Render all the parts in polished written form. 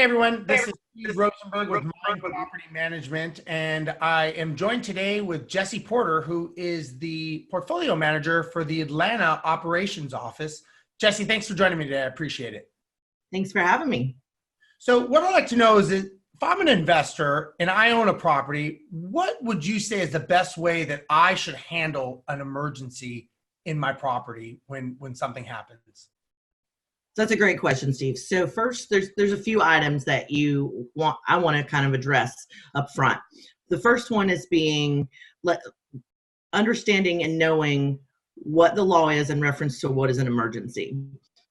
everyone, this is Steve Rozenberg with Mynd Property Management, and I am joined today with Jessy Porter, who is the portfolio manager for the Atlanta operations office. Jessy, thanks for joining me today. I appreciate it. Thanks for having me. So what I'd like to know is that if I'm an investor and I own a property, what would you say is the best way that I should handle an emergency in my property when something happens? So that's a great question, Steve. So first, there's a few items that I want to kind of address up front. The first one is understanding and knowing what the law is in reference to what is an emergency.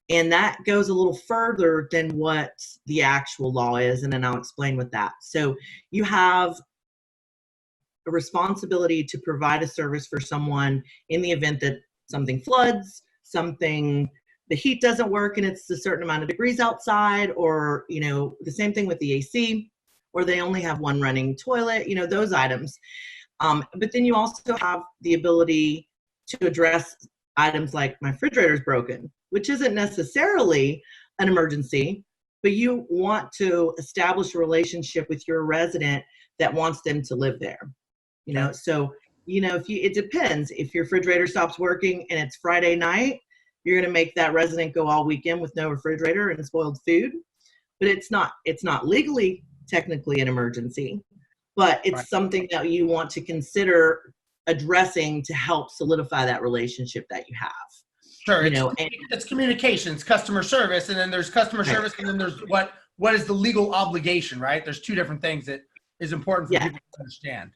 And that goes a little further than what the actual law is, and then I'll explain what that. So you have a responsibility to provide a service for someone in the event that something floods, the heat doesn't work and it's a certain amount of degrees outside, or, the same thing with the AC, or they only have one running toilet, those items. But then you also have the ability to address items like my refrigerator is broken, which isn't necessarily an emergency, but you want to establish a relationship with your resident that wants them to live there. So, it depends. If your refrigerator stops working and it's Friday night, you're going to make that resident go all weekend with no refrigerator and spoiled food. But it's not legally technically an emergency, but it's something that you want to consider addressing to help solidify that relationship that you have. Sure. It's communications, customer service, and then there's customer service, and then there's what is the legal obligation, right? There's two different things that is important for people to understand.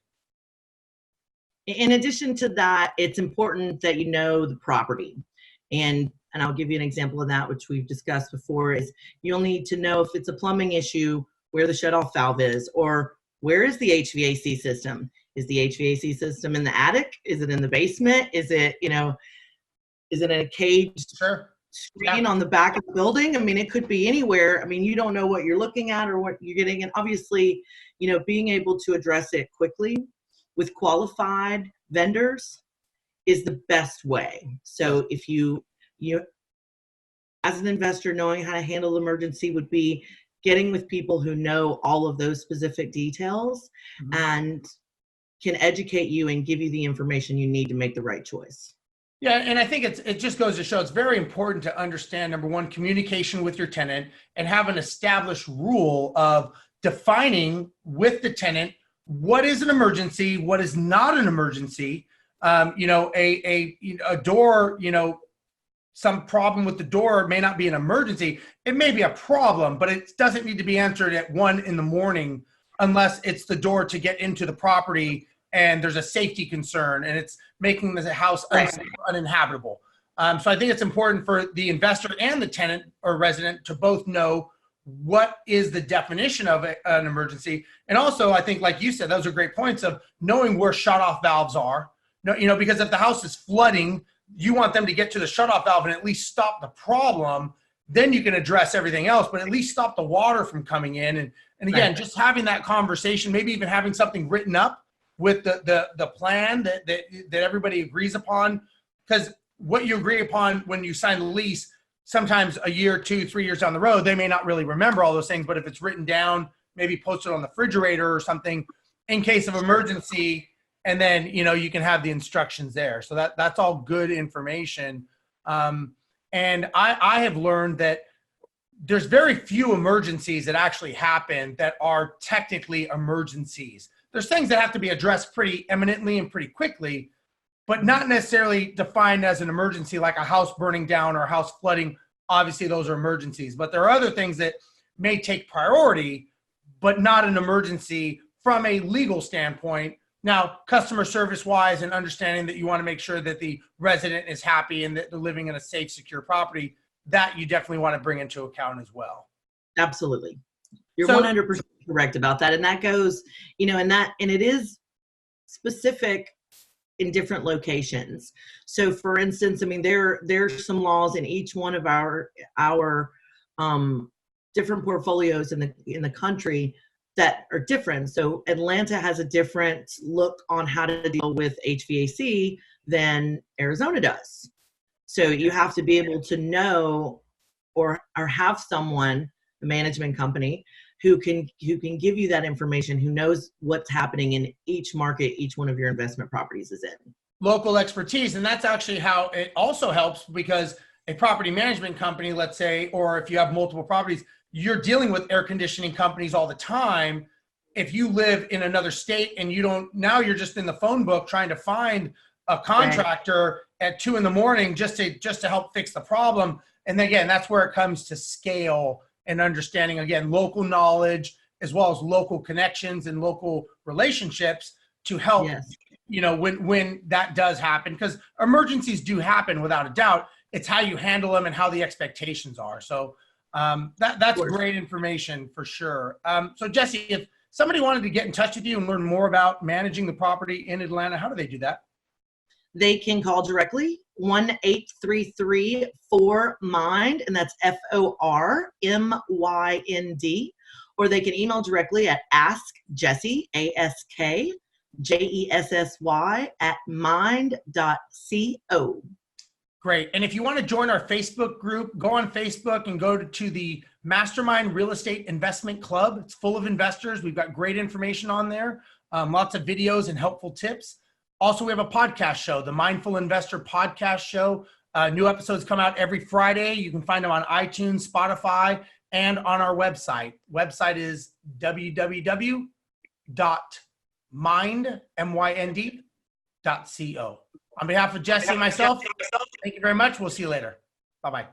In addition to that, it's important that you know the property. And I'll give you an example of that, which we've discussed before, is you'll need to know if it's a plumbing issue, where the shutoff valve is, or where is the HVAC system? Is the HVAC system in the attic? Is it in the basement? Is it in a caged screen on the back of the building? I mean, it could be anywhere. I mean, you don't know what you're looking at or what you're getting. And obviously, being able to address it quickly with qualified vendors is the best way. So if you as an investor, knowing how to handle emergency would be getting with people who know all of those specific details and can educate you and give you the information you need to make the right choice. Yeah, and I think it just goes to show it's very important to understand, number one, communication with your tenant and have an established rule of defining with the tenant what is an emergency, what is not an emergency. A door, some problem with the door may not be an emergency. It may be a problem, but it doesn't need to be answered at 1 a.m. unless it's the door to get into the property and there's a safety concern and it's making the house uninhabitable. So I think it's important for the investor and the tenant or resident to both know what is the definition of an emergency. And also, I think, like you said, those are great points of knowing where shutoff valves are. Because if the house is flooding, you want them to get to the shutoff valve and at least stop the problem. Then you can address everything else, but at least stop the water from coming in. And again, just having that conversation, maybe even having something written up with the plan that everybody agrees upon. Because what you agree upon when you sign the lease, sometimes a year, 2, 3 years down the road, they may not really remember all those things. But if it's written down, maybe posted on the refrigerator or something in case of emergency, and then, you can have the instructions there. So that's all good information. And I have learned that there's very few emergencies that actually happen that are technically emergencies. There's things that have to be addressed pretty eminently and pretty quickly, but not necessarily defined as an emergency, like a house burning down or a house flooding. Obviously, those are emergencies. But there are other things that may take priority, but not an emergency from a legal standpoint. Now, customer service wise and understanding that you want to make sure that the resident is happy and that they're living in a safe, secure property, that you definitely want to bring into account as well. Absolutely. You're 100% correct about that. And that goes, and it is specific in different locations. So for instance, there's some laws in each one of our different portfolios in the country that are different. So Atlanta has a different look on how to deal with HVAC than Arizona does. So you have to be able to know or have someone, the management company, who can give you that information, who knows what's happening in each market each one of your investment properties is in. Local expertise. And that's actually how it also helps, because a property management company, let's say, or if you have multiple properties, you're dealing with air conditioning companies all the time. If you live in another state and you don't, now you're just in the phone book trying to find a contractor at 2 a.m. just to help fix the problem. And again, that's where it comes to scale and understanding, again, local knowledge, as well as local connections and local relationships to help, when that does happen, because emergencies do happen without a doubt. It's how you handle them and how the expectations are. So that's great information for sure. So Jessy, if somebody wanted to get in touch with you and learn more about managing the property in Atlanta, how do they do that? They can call directly 1-833-4MIND, and that's FORMYND, or they can email directly at askjessy, ASKJESSY @mind.co. Great. And if you want to join our Facebook group, go on Facebook and go to the Mastermind Real Estate Investment Club. It's full of investors. We've got great information on there, lots of videos and helpful tips. Also, we have a podcast show, the Mindful Investor Podcast Show. New episodes come out every Friday. You can find them on iTunes, Spotify, and on our website. Website is www.mind.co. On behalf of Jessy and myself, thank you very much. We'll see you later. Bye-bye.